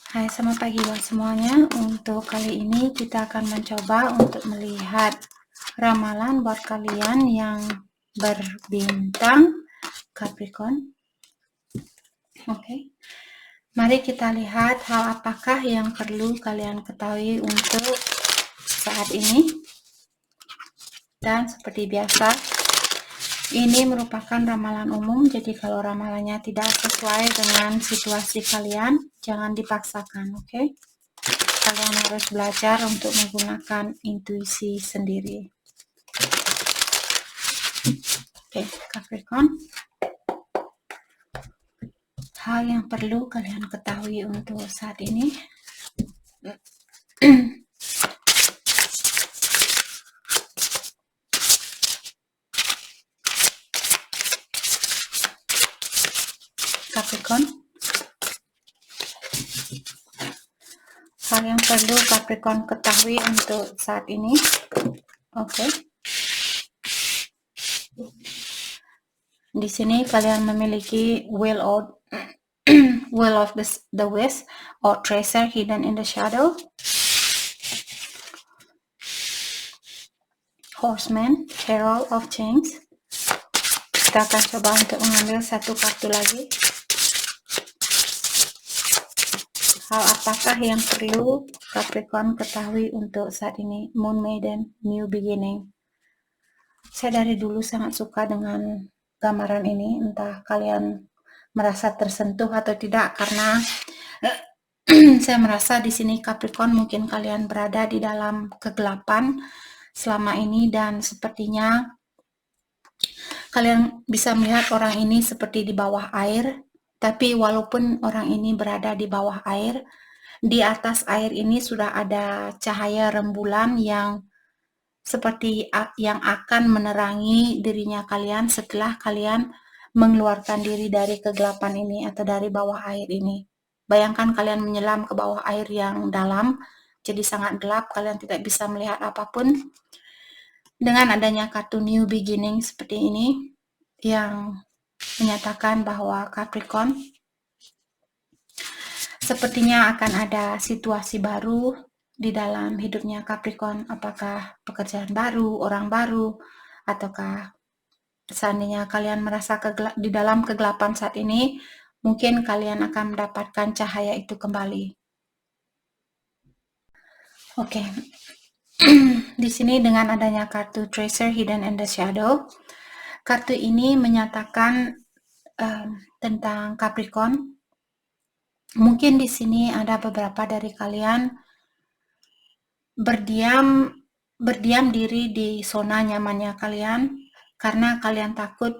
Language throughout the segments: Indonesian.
Hai, selamat pagi buat semuanya. Untuk kali ini kita akan mencoba untuk melihat ramalan buat kalian yang berbintang Capricorn. Oke. Mari kita lihat hal apakah yang perlu kalian ketahui untuk saat ini. Dan seperti biasa, ini merupakan ramalan umum, jadi kalau ramalannya tidak sesuai dengan situasi kalian, jangan dipaksakan, oke? Kalian harus belajar untuk menggunakan intuisi sendiri. Oke, Capricorn. Hal yang perlu kalian ketahui untuk saat ini. Capricorn. Hal yang perlu Capricorn ketahui untuk saat ini. Oke. Di sini kalian memiliki Wheel of the Wisp or Treasure Hidden in the Shadow. Horseman, Herald of Change. Kita akan coba untuk mengambil satu kartu lagi. Hal apakah yang perlu Capricorn ketahui untuk saat ini? Moon Maiden, New Beginning. Saya dari dulu sangat suka dengan gambaran ini, entah kalian merasa tersentuh atau tidak, karena saya merasa di sini Capricorn mungkin kalian berada di dalam kegelapan selama ini, dan sepertinya kalian bisa melihat orang ini seperti di bawah air, tapi walaupun orang ini berada di bawah air, di atas air ini sudah ada cahaya rembulan yang seperti yang akan menerangi dirinya kalian setelah kalian mengeluarkan diri dari kegelapan ini atau dari bawah air ini. Bayangkan kalian menyelam ke bawah air yang dalam, jadi sangat gelap, kalian tidak bisa melihat apapun. Dengan adanya kartu New Beginning seperti ini, yang menyatakan bahwa Capricorn sepertinya akan ada situasi baru di dalam hidupnya Capricorn, apakah pekerjaan baru, orang baru, ataukah seandainya kalian merasa di dalam kegelapan saat ini, mungkin kalian akan mendapatkan cahaya itu kembali. Oke. Di sini dengan adanya kartu Treasure Hidden in the Shadow, kartu ini menyatakan tentang Capricorn. Mungkin di sini ada beberapa dari kalian berdiam diri di zona nyamannya kalian karena kalian takut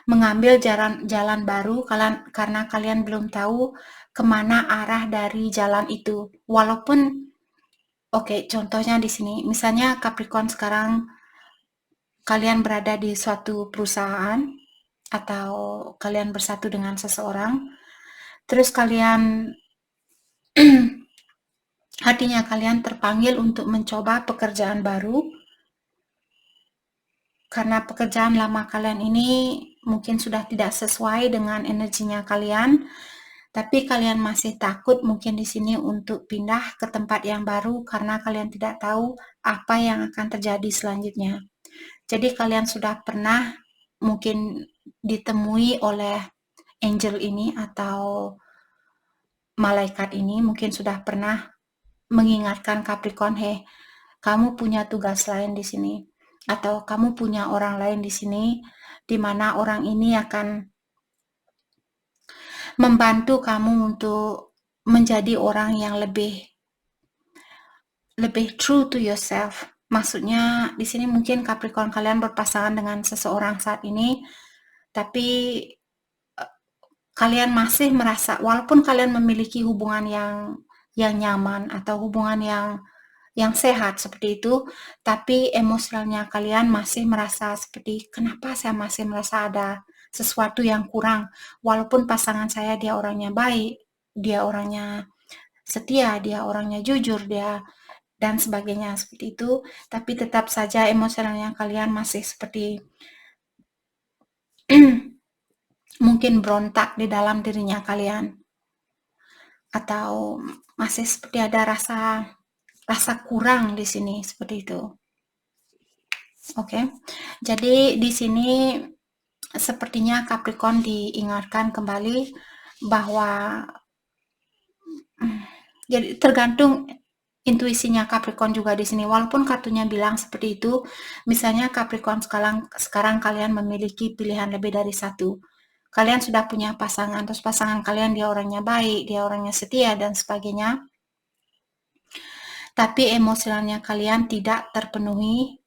mengambil jalan baru karena kalian belum tahu kemana arah dari jalan itu. Walaupun contohnya di sini, misalnya Capricorn sekarang kalian berada di suatu perusahaan atau kalian bersatu dengan seseorang, terus kalian hatinya kalian terpanggil untuk mencoba pekerjaan baru karena pekerjaan lama kalian ini mungkin sudah tidak sesuai dengan energinya kalian, tapi kalian masih takut mungkin di sini untuk pindah ke tempat yang baru karena kalian tidak tahu apa yang akan terjadi selanjutnya. Jadi kalian sudah pernah mungkin ditemui oleh angel ini atau malaikat ini, mungkin sudah pernah mengingatkan Capricorn, kamu punya tugas lain di sini, atau kamu punya orang lain di sini, di mana orang ini akan membantu kamu untuk menjadi orang yang lebih true to yourself. Maksudnya di sini mungkin Capricorn kalian berpasangan dengan seseorang saat ini, tapi kalian masih merasa walaupun kalian memiliki hubungan yang nyaman atau hubungan yang sehat seperti itu, tapi emosionalnya kalian masih merasa seperti kenapa saya masih merasa ada sesuatu yang kurang, walaupun pasangan saya dia orangnya baik, dia orangnya setia, dia orangnya jujur, dia dan sebagainya seperti itu, tapi tetap saja emosionalnya kalian masih seperti mungkin berontak di dalam dirinya kalian. atau masih seperti ada rasa kurang di sini, seperti itu. Oke. Jadi di sini sepertinya Capricorn diingatkan kembali bahwa jadi tergantung intuisinya Capricorn juga di sini. Walaupun kartunya bilang seperti itu, misalnya Capricorn sekarang kalian memiliki pilihan lebih dari satu. Kalian sudah punya pasangan, terus pasangan kalian dia orangnya baik, dia orangnya setia dan sebagainya. Tapi emosionalnya kalian tidak terpenuhi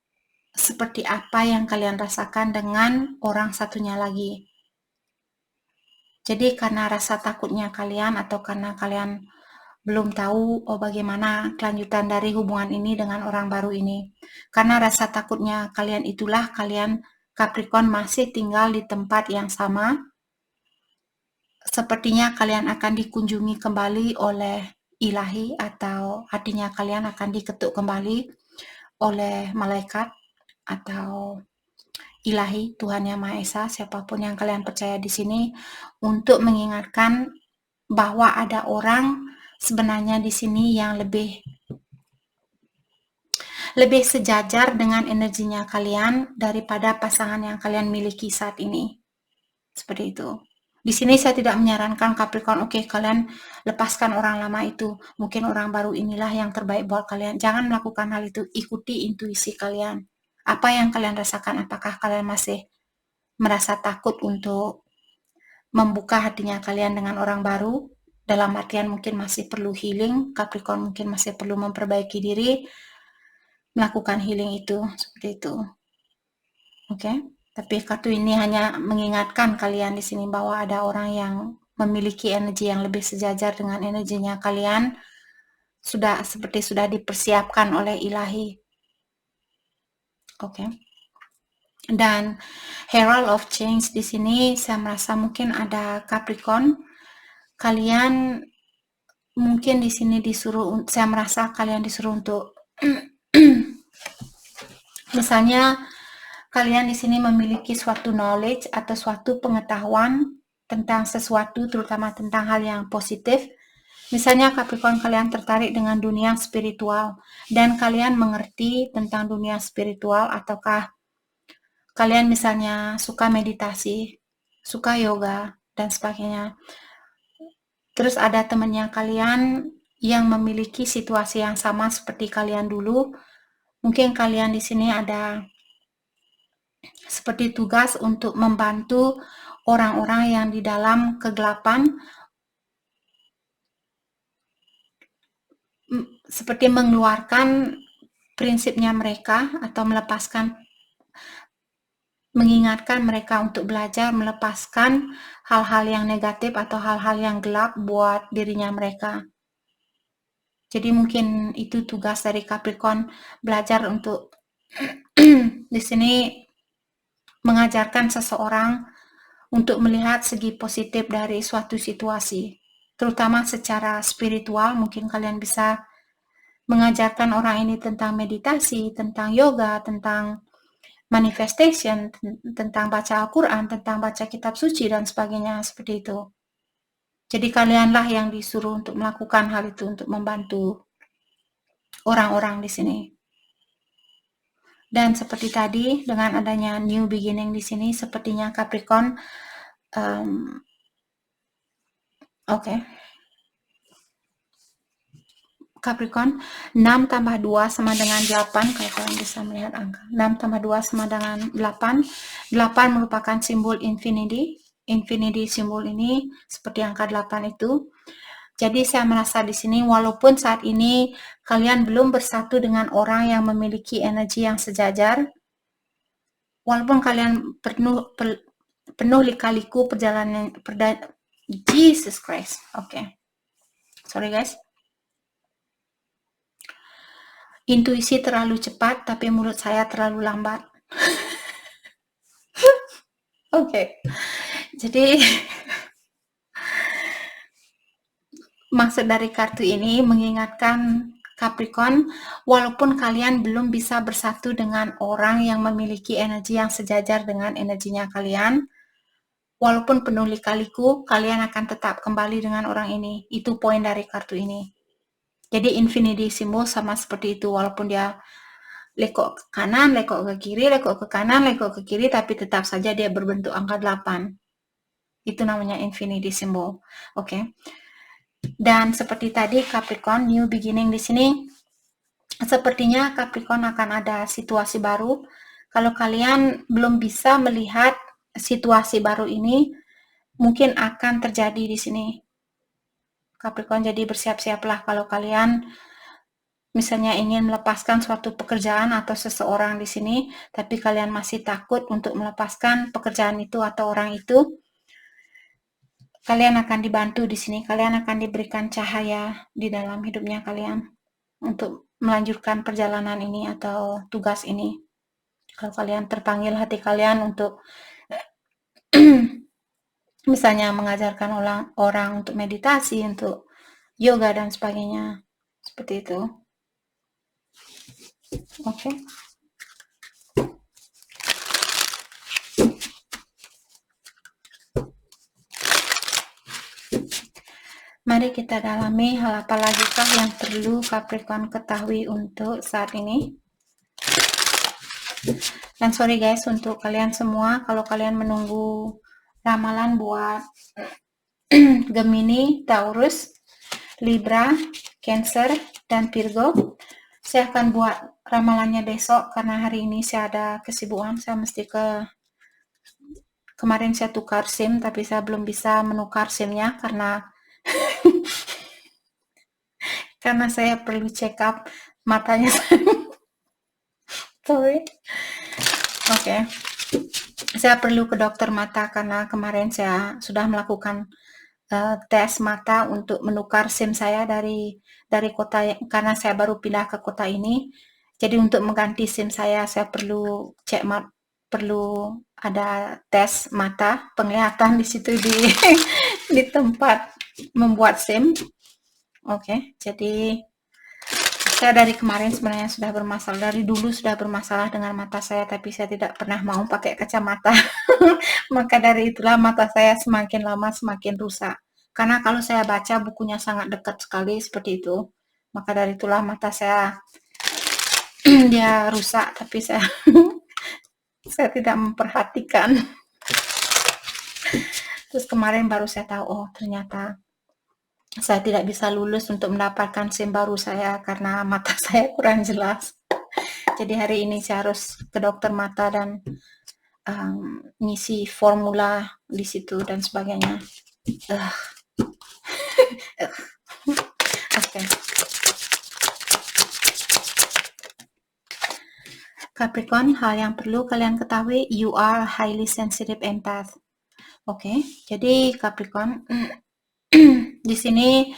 seperti apa yang kalian rasakan dengan orang satunya lagi. Jadi karena rasa takutnya kalian atau karena kalian belum tahu bagaimana kelanjutan dari hubungan ini dengan orang baru ini. Karena rasa takutnya kalian itulah kalian Capricorn masih tinggal di tempat yang sama. Sepertinya kalian akan dikunjungi kembali oleh ilahi atau artinya kalian akan diketuk kembali oleh malaikat atau ilahi, Tuhan Yang Maha Esa, siapapun yang kalian percaya di sini, untuk mengingatkan bahwa ada orang sebenarnya di sini yang lebih sejajar dengan energinya kalian daripada pasangan yang kalian miliki saat ini. Seperti itu. Di sini saya tidak menyarankan Capricorn, oke, kalian lepaskan orang lama itu. Mungkin orang baru inilah yang terbaik buat kalian. Jangan melakukan hal itu. Ikuti intuisi kalian. Apa yang kalian rasakan? Apakah kalian masih merasa takut untuk membuka hatinya kalian dengan orang baru? Dalam artian mungkin masih perlu healing. Capricorn mungkin masih perlu memperbaiki diri. Melakukan healing itu. Seperti itu. Oke. Tapi kartu ini hanya mengingatkan kalian di sini bahwa ada orang yang memiliki energi yang lebih sejajar dengan energinya kalian, seperti sudah dipersiapkan oleh ilahi. Oke. Dan Herald of Change di sini saya merasa mungkin ada Capricorn. Kalian mungkin di sini saya merasa kalian disuruh untuk misalnya kalian di sini memiliki suatu knowledge atau suatu pengetahuan tentang sesuatu, terutama tentang hal yang positif. Misalnya Capricorn kalian tertarik dengan dunia spiritual dan kalian mengerti tentang dunia spiritual, ataukah kalian misalnya suka meditasi, suka yoga, dan sebagainya. Terus ada temannya kalian yang memiliki situasi yang sama seperti kalian dulu. Mungkin kalian di sini ada seperti tugas untuk membantu orang-orang yang di dalam kegelapan, seperti mengeluarkan prinsipnya mereka atau mengingatkan mereka untuk belajar melepaskan hal-hal yang negatif atau hal-hal yang gelap buat dirinya mereka. Jadi mungkin itu tugas dari Capricorn, belajar untuk di sini mengajarkan seseorang untuk melihat segi positif dari suatu situasi, terutama secara spiritual. Mungkin kalian bisa mengajarkan orang ini tentang meditasi, tentang yoga, tentang manifestation, tentang baca Al-Quran, tentang baca kitab suci, dan sebagainya, seperti itu. Jadi kalianlah yang disuruh untuk melakukan hal itu, untuk membantu orang-orang di sini. Dan seperti tadi, dengan adanya new beginning di sini, sepertinya Capricorn, Capricorn, 6 tambah 2 sama dengan 8, kalau kalian bisa melihat angka. 6 tambah 2 sama dengan 8. 8 merupakan simbol infinity. Infinity simbol ini seperti angka 8 itu. Jadi saya merasa di sini walaupun saat ini kalian belum bersatu dengan orang yang memiliki energi yang sejajar, walaupun kalian penuh lika-liku perjalanan Jesus Christ. Oke. Sorry guys. Intuisi terlalu cepat, tapi mulut saya terlalu lambat. Oke. Jadi maksud dari kartu ini mengingatkan Capricorn, walaupun kalian belum bisa bersatu dengan orang yang memiliki energi yang sejajar dengan energinya kalian, walaupun penuh lika-liku, kalian akan tetap kembali dengan orang ini. Itu poin dari kartu ini. Jadi infinity symbol sama seperti itu, walaupun dia lekuk ke kanan, lekuk ke kiri, lekuk ke kanan, lekuk ke kiri, tapi tetap saja dia berbentuk angka 8. Itu namanya infinity symbol. Oke. Dan seperti tadi Capricorn, new beginning di sini, sepertinya Capricorn akan ada situasi baru. Kalau kalian belum bisa melihat situasi baru ini, mungkin akan terjadi di sini. Capricorn, jadi bersiap-siaplah kalau kalian misalnya ingin melepaskan suatu pekerjaan atau seseorang di sini, tapi kalian masih takut untuk melepaskan pekerjaan itu atau orang itu, kalian akan dibantu di sini. Kalian akan diberikan cahaya di dalam hidupnya kalian untuk melanjutkan perjalanan ini atau tugas ini. Kalau kalian terpanggil hati kalian untuk misalnya mengajarkan orang untuk meditasi, untuk yoga dan sebagainya, seperti itu. Oke. Mari kita dalami hal apa lagikah yang perlu Capricorn ketahui untuk saat ini. Dan sorry guys untuk kalian semua kalau kalian menunggu ramalan buat Gemini, Taurus, Libra, Cancer, dan Virgo. Saya akan buat ramalannya besok karena hari ini saya ada kesibukan. Saya mesti kemarin saya tukar SIM tapi saya belum bisa menukar SIM-nya karena saya perlu check up matanya. Sorry. Oke. Saya perlu ke dokter mata karena kemarin saya sudah melakukan tes mata untuk menukar SIM saya dari kota, karena saya baru pindah ke kota ini. Jadi untuk mengganti SIM saya perlu perlu ada tes mata penglihatan di situ di tempat membuat SIM. Oke, jadi saya dari kemarin sebenarnya sudah bermasalah, dari dulu sudah bermasalah dengan mata saya, tapi saya tidak pernah mau pakai kacamata. Maka dari itulah mata saya semakin lama semakin rusak. Karena kalau saya baca bukunya sangat dekat sekali seperti itu. Maka dari itulah mata saya dia rusak, tapi saya saya tidak memperhatikan. Terus kemarin baru saya tahu, oh ternyata saya tidak bisa lulus untuk mendapatkan SIM baru saya karena mata saya kurang jelas. Jadi hari ini saya harus ke dokter mata dan ngisi formula di situ dan sebagainya. Oke. Capricorn, hal yang perlu kalian ketahui, you are highly sensitive empath. Oke, jadi Capricorn, di sini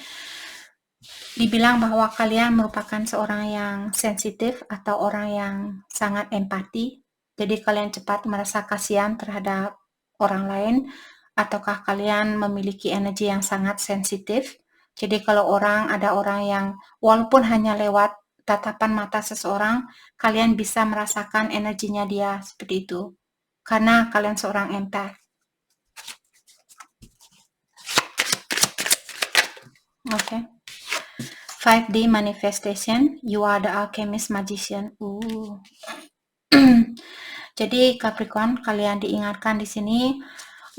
dibilang bahwa kalian merupakan seorang yang sensitif atau orang yang sangat empati. Jadi kalian cepat merasa kasihan terhadap orang lain, ataukah kalian memiliki energi yang sangat sensitif. Jadi kalau ada orang yang walaupun hanya lewat tatapan mata seseorang, kalian bisa merasakan energinya dia seperti itu. Karena kalian seorang empath. Oke. 5D manifestation, you are the alchemist magician. Jadi Capricorn, kalian diingatkan di sini,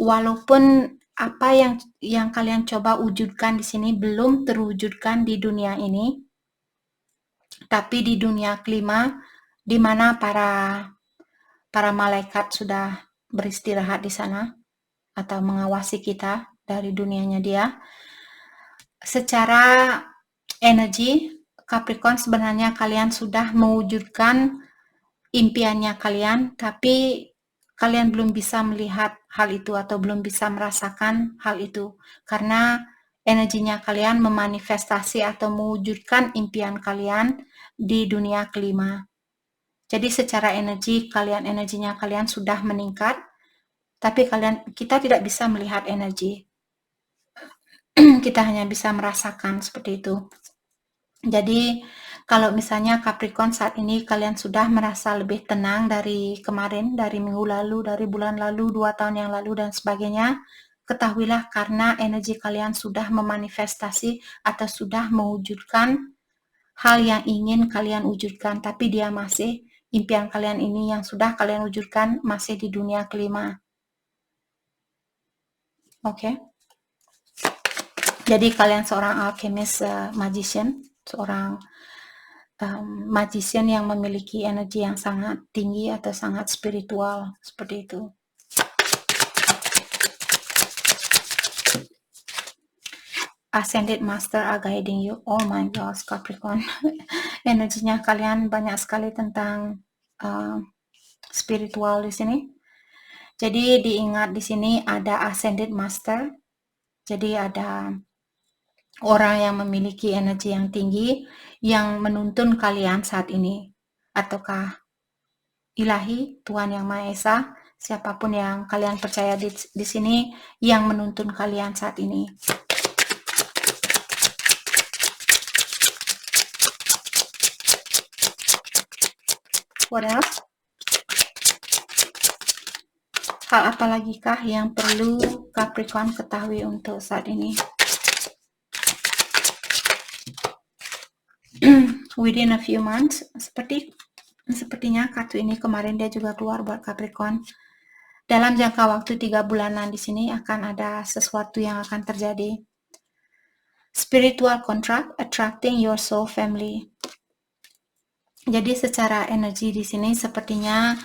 walaupun apa yang kalian coba wujudkan di sini belum terwujudkan di dunia ini, tapi di dunia kelima, di mana para malaikat sudah beristirahat di sana atau mengawasi kita dari dunianya dia. Secara energi, Capricorn sebenarnya kalian sudah mewujudkan impiannya kalian, tapi kalian belum bisa melihat hal itu atau belum bisa merasakan hal itu karena energinya kalian memanifestasi atau mewujudkan impian kalian di dunia kelima. Jadi secara energinya kalian sudah meningkat, tapi kita tidak bisa melihat energi. Kita hanya bisa merasakan seperti itu. Jadi Kalau misalnya Capricorn saat ini kalian sudah merasa lebih tenang dari kemarin, dari minggu lalu, dari bulan lalu, 2 tahun yang lalu, dan sebagainya, ketahuilah karena energi kalian sudah memanifestasi atau sudah mewujudkan hal yang ingin kalian wujudkan, tapi dia masih, impian kalian ini yang sudah kalian wujudkan masih di dunia kelima. Oke. Jadi kalian seorang alchemist, magician, seorang magician yang memiliki energi yang sangat tinggi atau sangat spiritual, seperti itu. Ascended Master are guiding you. Oh my gosh, Capricorn. Energinya kalian banyak sekali tentang spiritual di sini. Jadi diingat di sini ada Ascended Master. Jadi ada orang yang memiliki energi yang tinggi yang menuntun kalian saat ini. Ataukah Ilahi, Tuhan Yang Maha Esa, siapapun yang kalian percaya di sini yang menuntun kalian saat ini. What else? Hal apa lagi kah yang perlu Capricorn ketahui untuk saat ini? Within a few months, sepertinya kartu ini kemarin dia juga keluar buat Capricorn. Dalam jangka waktu 3 bulanan di sini akan ada sesuatu yang akan terjadi. Spiritual contract attracting your soul family. Jadi secara energi di sini sepertinya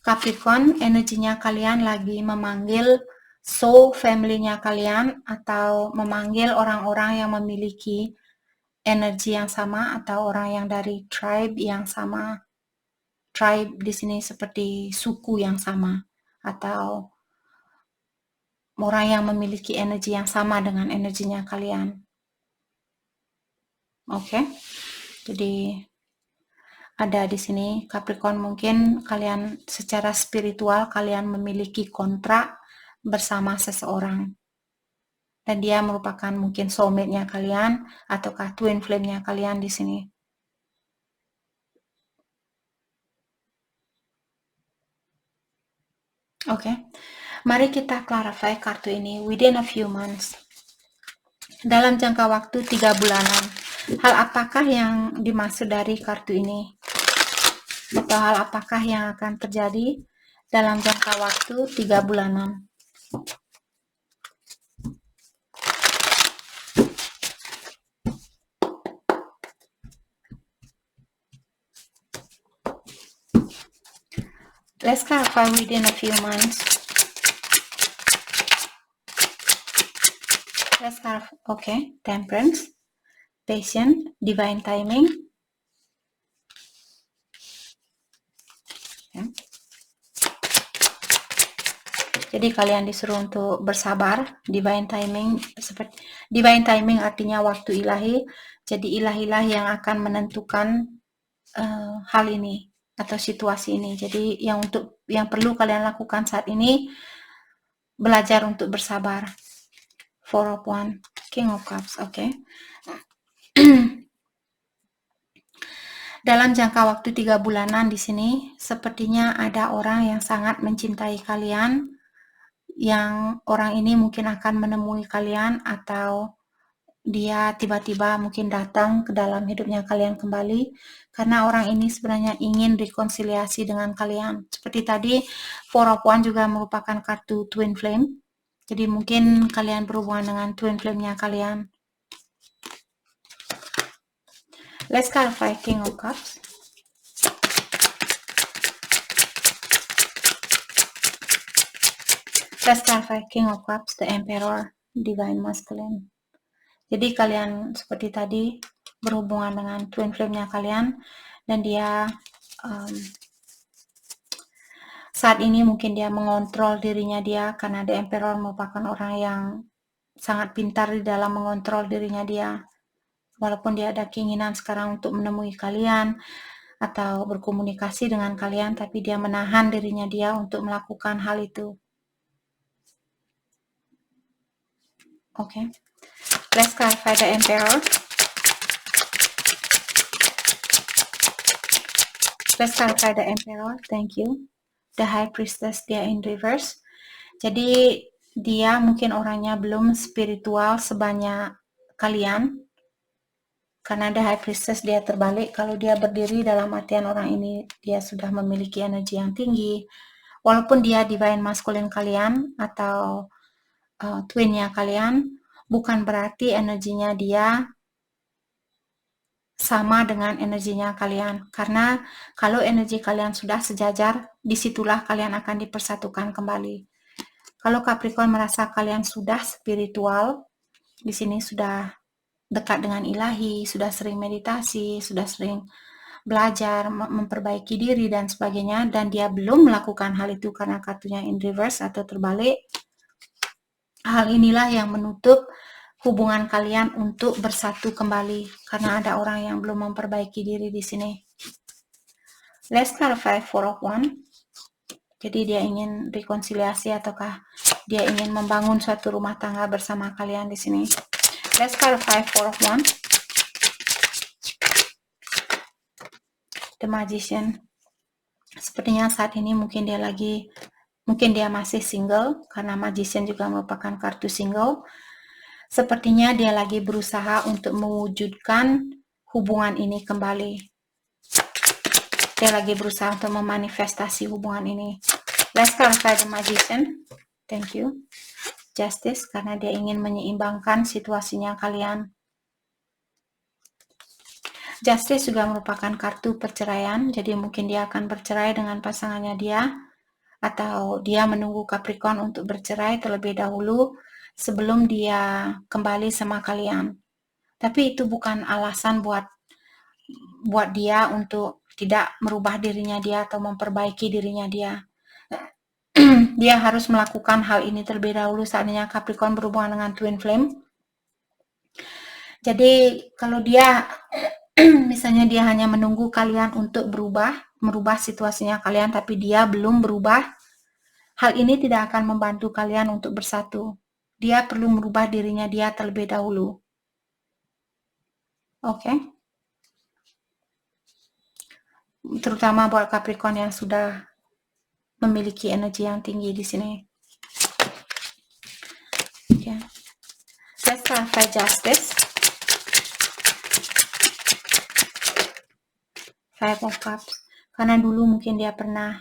Capricorn, energinya kalian lagi memanggil soul family-nya kalian atau memanggil orang-orang yang memiliki energi yang sama atau orang yang dari tribe yang sama. Tribe di sini seperti suku yang sama atau orang yang memiliki energi yang sama dengan energinya kalian. Oke. Jadi ada di sini Capricorn, mungkin kalian secara spiritual kalian memiliki kontrak bersama seseorang. Dan dia merupakan mungkin soulmate-nya kalian ataukah twin flame-nya kalian di sini. Oke. Mari kita clarify kartu ini within a few months. Dalam jangka waktu 3 bulanan. Hal apakah yang dimaksud dari kartu ini? Atau hal apakah yang akan terjadi dalam jangka waktu 3 bulanan? Let's clarify within a few months. Let's clarify. Okay, temperance, patience, divine timing. Okay. Jadi kalian disuruh untuk bersabar. Divine timing, seperti divine timing artinya waktu ilahi. Jadi ilahilah yang akan menentukan hal ini atau situasi ini. Jadi yang perlu kalian lakukan saat ini belajar untuk bersabar. Four of Wands, King of Cups, oke. Dalam jangka waktu 3 bulanan di sini, sepertinya ada orang yang sangat mencintai kalian, yang orang ini mungkin akan menemui kalian atau dia tiba-tiba mungkin datang ke dalam hidupnya kalian kembali, karena orang ini sebenarnya ingin rekonsiliasi dengan kalian. Seperti tadi, Four of Wands juga merupakan kartu twin flame. Jadi mungkin kalian berhubungan dengan twin flame-nya kalian. Let's clarify King of Cups. Let's clarify King of Cups, the Emperor, Divine Masculine. Jadi kalian seperti tadi berhubungan dengan twin flame-nya kalian dan dia saat ini mungkin dia mengontrol dirinya dia karena The Emperor merupakan orang yang sangat pintar di dalam mengontrol dirinya dia. Walaupun dia ada keinginan sekarang untuk menemui kalian atau berkomunikasi dengan kalian, tapi dia menahan dirinya dia untuk melakukan hal itu. Oke. Let's clarify the Emperor. Let's clarify the Emperor. Thank you. The High Priestess dia in reverse. Jadi dia mungkin orangnya belum spiritual sebanyak kalian. Karena The High Priestess dia terbalik. Kalau dia berdiri dalam artian orang ini dia sudah memiliki energi yang tinggi. Walaupun dia divine masculine kalian atau twinnya kalian, bukan berarti energinya dia sama dengan energinya kalian. Karena kalau energi kalian sudah sejajar, disitulah kalian akan dipersatukan kembali. Kalau Capricorn merasa kalian sudah spiritual, di sini sudah dekat dengan ilahi, sudah sering meditasi, sudah sering belajar, memperbaiki diri dan sebagainya, dan dia belum melakukan hal itu karena kartunya in reverse atau terbalik, hal inilah yang menutup hubungan kalian untuk bersatu kembali karena ada orang yang belum memperbaiki diri di sini. Let's clarify Four of Wands. Jadi dia ingin rekonsiliasi ataukah dia ingin membangun suatu rumah tangga bersama kalian di sini. Let's clarify Four of Wands. The Magician. Sepertinya saat ini mungkin dia masih single karena Magician juga merupakan kartu single. Sepertinya dia lagi berusaha untuk mewujudkan hubungan ini kembali. Dia lagi berusaha untuk memanifestasi hubungan ini. Let's clarify the Magician. Thank you. Justice, karena dia ingin menyeimbangkan situasinya kalian. Justice juga merupakan kartu perceraian, jadi mungkin dia akan bercerai dengan pasangannya dia, atau dia menunggu Capricorn untuk bercerai terlebih dahulu sebelum dia kembali sama kalian. Tapi itu bukan alasan buat dia untuk tidak merubah dirinya dia atau memperbaiki dirinya dia. Dia harus melakukan hal ini terlebih dahulu saatnya Capricorn berhubungan dengan Twin Flame. Jadi kalau dia misalnya dia hanya menunggu kalian untuk merubah situasinya kalian, tapi dia belum berubah, hal ini tidak akan membantu kalian untuk bersatu. Dia perlu merubah dirinya dia terlebih dahulu. Oke. Terutama buat Capricorn yang sudah memiliki energi yang tinggi di sini. Oke. Let's clarify Justice. Five of Cups. Karena dulu mungkin dia pernah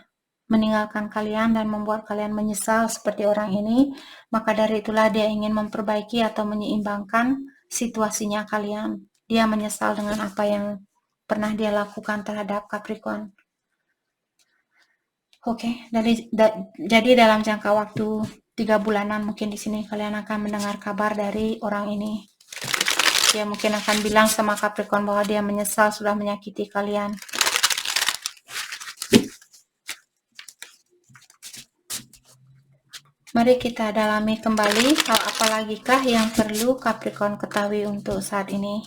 meninggalkan kalian dan membuat kalian menyesal seperti orang ini, maka dari itulah dia ingin memperbaiki atau menyeimbangkan situasinya kalian. Dia menyesal dengan apa yang pernah dia lakukan terhadap Capricorn. Oke, jadi dalam jangka waktu 3 bulanan mungkin di sini kalian akan mendengar kabar dari orang ini. Dia mungkin akan bilang sama Capricorn bahwa dia menyesal sudah menyakiti kalian. Mari kita dalami kembali hal apa lagi kah yang perlu Capricorn ketahui untuk saat ini.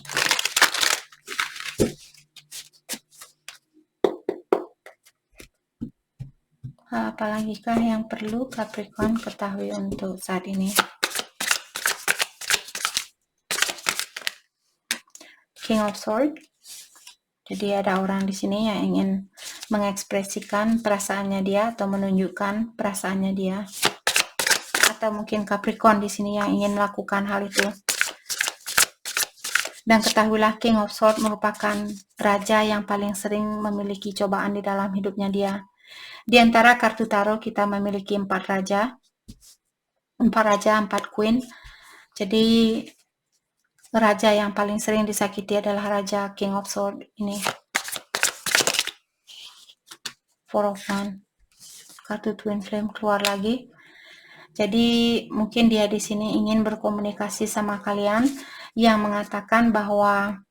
Hal apa lagi kah yang perlu Capricorn ketahui untuk saat ini. King of Swords. Jadi ada orang di sini yang ingin mengekspresikan perasaannya dia atau menunjukkan perasaannya dia. Atau mungkin Capricorn di sini yang ingin melakukan hal itu. Dan ketahuilah King of Swords merupakan raja yang paling sering memiliki cobaan di dalam hidupnya dia. Di antara kartu tarot kita memiliki 4 raja, 4 queen. Jadi raja yang paling sering disakiti adalah raja King of Swords ini. Four of Wands. Kartu Twin Flame keluar lagi. Jadi mungkin dia di sini ingin berkomunikasi sama kalian yang mengatakan bahwa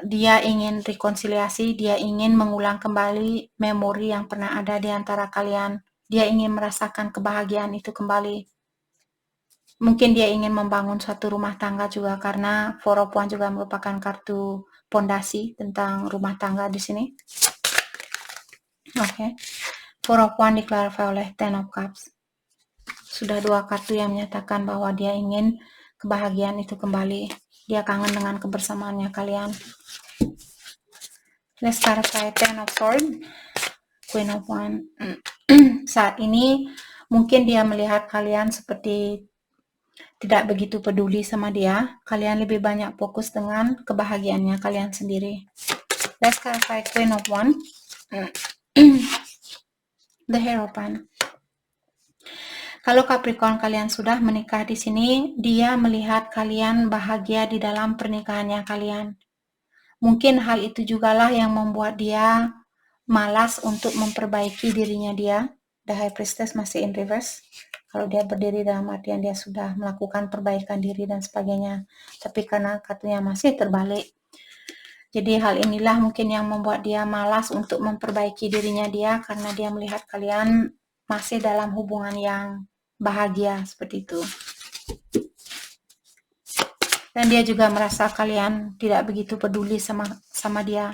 dia ingin rekonsiliasi, dia ingin mengulang kembali memori yang pernah ada di antara kalian. Dia ingin merasakan kebahagiaan itu kembali. Mungkin dia ingin membangun suatu rumah tangga juga karena Four of Wands juga merupakan kartu pondasi tentang rumah tangga di sini. Oke. Four of Wands diklarifikasi oleh Ten of Cups. Sudah 2 kartu yang menyatakan bahwa dia ingin kebahagiaan itu kembali. Dia kangen dengan kebersamaannya kalian. Let's clarify. Ten of Swords, Queen of Wands. Saat ini mungkin dia melihat kalian seperti tidak begitu peduli sama dia. Kalian lebih banyak fokus dengan kebahagiaannya kalian sendiri. Let's clarify. Queen of Wands. The Hierophant. Kalau Capricorn kalian sudah menikah di sini, dia melihat kalian bahagia di dalam pernikahannya kalian. Mungkin hal itu jugalah yang membuat dia malas untuk memperbaiki dirinya dia. The High Priestess masih in reverse. Kalau dia berdiri dalam artian dia sudah melakukan perbaikan diri dan sebagainya. Tapi karena kartunya masih terbalik. Jadi hal inilah mungkin yang membuat dia malas untuk memperbaiki dirinya dia karena dia melihat kalian masih dalam hubungan yang bahagia seperti itu. Dan dia juga merasa kalian tidak begitu peduli sama dia.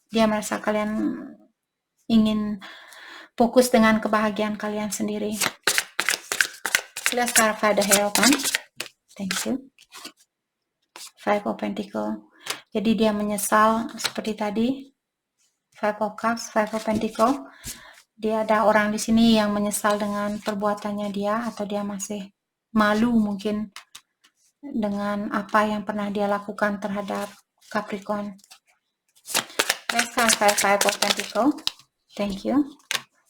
Dia merasa kalian ingin fokus dengan kebahagiaan kalian sendiri. Let's clarify the Hierophant. Thank you. Five of Pentacles. Jadi dia menyesal seperti tadi. Five of Cups, Five of Pentacles. Dia ada orang di sini yang menyesal dengan perbuatannya dia, atau dia masih malu mungkin dengan apa yang pernah dia lakukan terhadap Capricorn. Let's clarify Five of Pentacles. Thank you.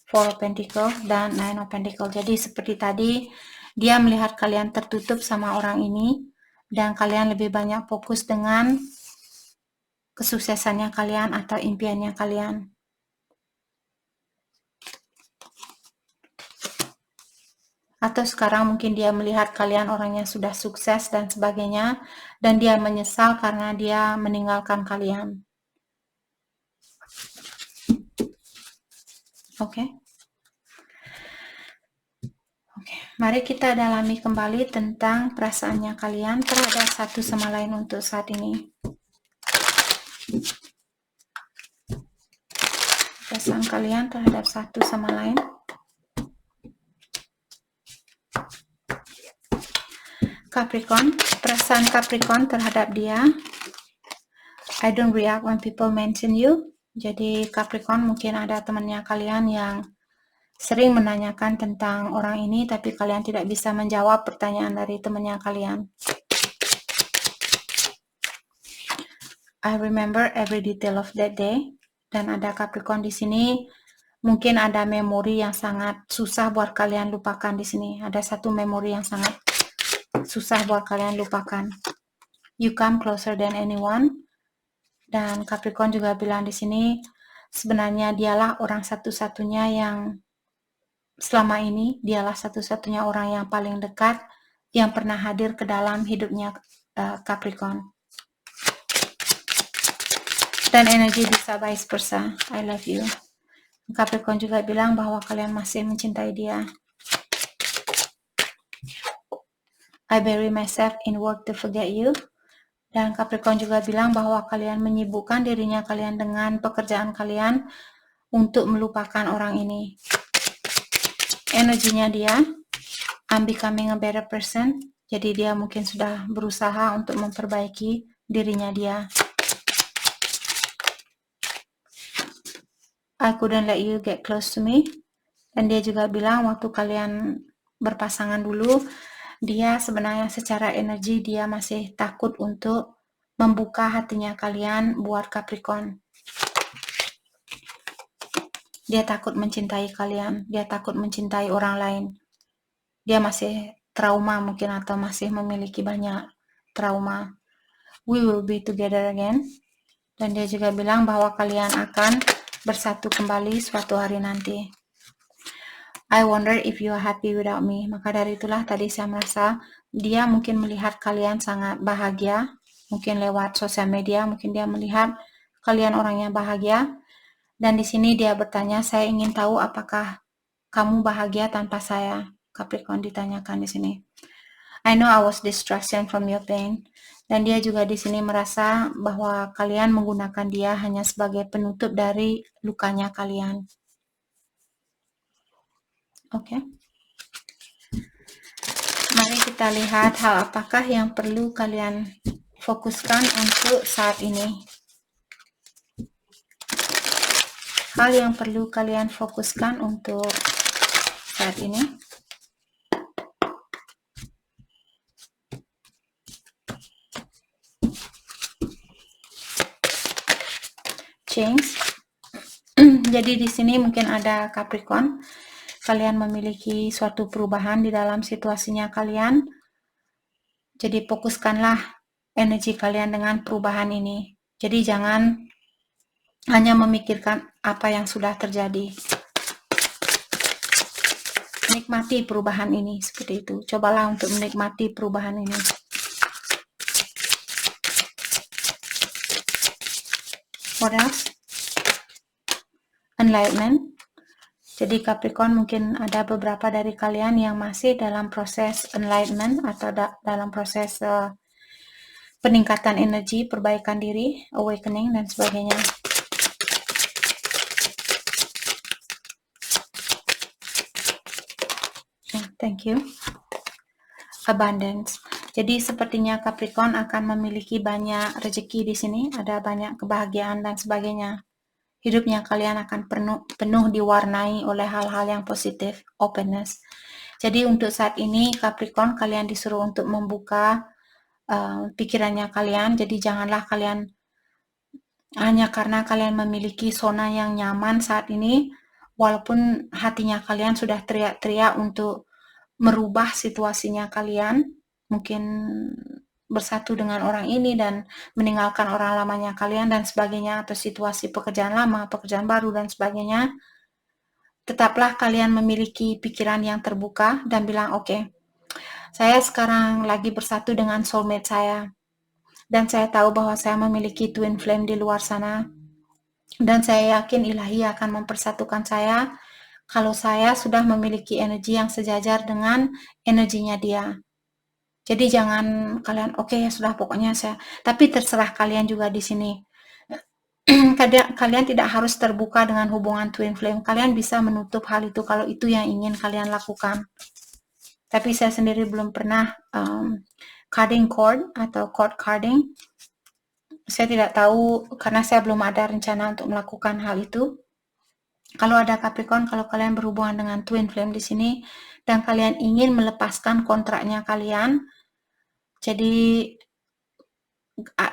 Four of Pentacles dan Nine of Pentacles. Jadi seperti tadi, dia melihat kalian tertutup sama orang ini, dan kalian lebih banyak fokus dengan kesuksesannya kalian atau impiannya kalian. Atau sekarang mungkin dia melihat kalian orangnya sudah sukses dan sebagainya, dan dia menyesal karena dia meninggalkan kalian. Oke. Mari kita dalami kembali tentang perasaannya kalian terhadap satu sama lain untuk saat ini. Perasaan kalian terhadap satu sama lain. Capricorn, perasaan Capricorn terhadap dia. I don't react when people mention you. Jadi Capricorn mungkin ada temannya kalian yang sering menanyakan tentang orang ini, tapi kalian tidak bisa menjawab pertanyaan dari temannya kalian. I remember every detail of that day. Dan ada Capricorn di sini. Mungkin ada memori yang sangat susah buat kalian lupakan di sini. Ada satu memori yang sangat susah buat kalian lupakan. You come closer than anyone. Dan Capricorn juga bilang di sini, sebenarnya dialah orang satu-satunya yang selama ini, dialah satu-satunya orang yang paling dekat yang pernah hadir ke dalam hidupnya Capricorn. Dan energi bisa vice versa. I love you. Capricorn juga bilang bahwa kalian masih mencintai dia. I bury myself in work to forget you. Dan Capricorn juga bilang bahwa kalian menyibukkan dirinya kalian dengan pekerjaan kalian untuk melupakan orang ini. Energinya dia, I'm becoming a better person. Jadi dia mungkin sudah berusaha untuk memperbaiki dirinya dia. I couldn't let you get close to me. Dan dia juga bilang waktu kalian berpasangan dulu, dia sebenarnya secara energi dia masih takut untuk membuka hatinya kalian buat Capricorn. Dia takut mencintai kalian, dia takut mencintai orang lain. Dia masih trauma mungkin atau masih memiliki banyak trauma. We will be together again. Dan dia juga bilang bahwa kalian akan bersatu kembali suatu hari nanti. I wonder if you are happy without me. Maka dari itulah tadi saya merasa dia mungkin melihat kalian sangat bahagia. Mungkin lewat sosial media, mungkin dia melihat kalian orangnya bahagia. Dan di sini dia bertanya, saya ingin tahu apakah kamu bahagia tanpa saya? Capricorn ditanyakan di sini. I know I was distraction from your pain. Dan dia juga di sini merasa bahwa kalian menggunakan dia hanya sebagai penutup dari lukanya kalian. Oke. Mari kita lihat hal apakah yang perlu kalian fokuskan untuk saat ini. hal yang perlu kalian fokuskan untuk saat ini. Change. Jadi di sini mungkin ada Capricorn. Kalian memiliki suatu perubahan di dalam situasinya kalian. Jadi fokuskanlah energi kalian dengan perubahan ini. Jadi jangan hanya memikirkan apa yang sudah terjadi. Nikmati perubahan ini seperti itu. Cobalah untuk menikmati perubahan ini. What else? Enlightenment. Jadi Capricorn, mungkin ada beberapa dari kalian yang masih dalam proses enlightenment atau dalam proses peningkatan energi, perbaikan diri, awakening, dan sebagainya. Thank you. Abundance. Jadi sepertinya Capricorn akan memiliki banyak rezeki di sini, ada banyak kebahagiaan dan sebagainya. Hidupnya kalian akan penuh diwarnai oleh hal-hal yang positif, openness. Jadi untuk saat ini Capricorn, kalian disuruh untuk membuka pikirannya kalian. Jadi janganlah kalian hanya karena kalian memiliki zona yang nyaman saat ini, walaupun hatinya kalian sudah teriak-teriak untuk merubah situasinya kalian, mungkin bersatu dengan orang ini dan meninggalkan orang lamanya kalian dan sebagainya, atau situasi pekerjaan lama, pekerjaan baru dan sebagainya. Tetaplah kalian memiliki pikiran yang terbuka dan bilang, oke, saya sekarang lagi bersatu dengan soulmate saya, dan saya tahu bahwa saya memiliki twin flame di luar sana, dan saya yakin ilahi akan mempersatukan saya kalau saya sudah memiliki energi yang sejajar dengan energinya dia. Jadi jangan kalian, oke ya sudah pokoknya saya, tapi terserah kalian juga di sini. Kalian tidak harus terbuka dengan hubungan twin flame. Kalian bisa menutup hal itu kalau itu yang ingin kalian lakukan. Tapi saya sendiri belum pernah carding cord atau cord carding. Saya tidak tahu karena saya belum ada rencana untuk melakukan hal itu. Kalau ada Capricorn, kalau kalian berhubungan dengan twin flame di sini dan kalian ingin melepaskan kontraknya kalian, jadi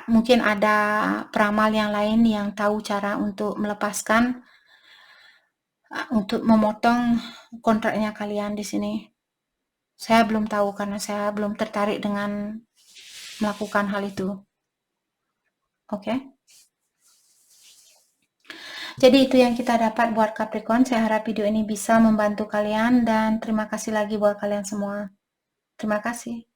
mungkin ada peramal yang lain yang tahu cara untuk melepaskan, untuk memotong kontraknya kalian di sini. Saya belum tahu karena saya belum tertarik dengan melakukan hal itu. Oke. Jadi itu yang kita dapat buat Capricorn. Saya harap video ini bisa membantu kalian dan terima kasih lagi buat kalian semua. Terima kasih.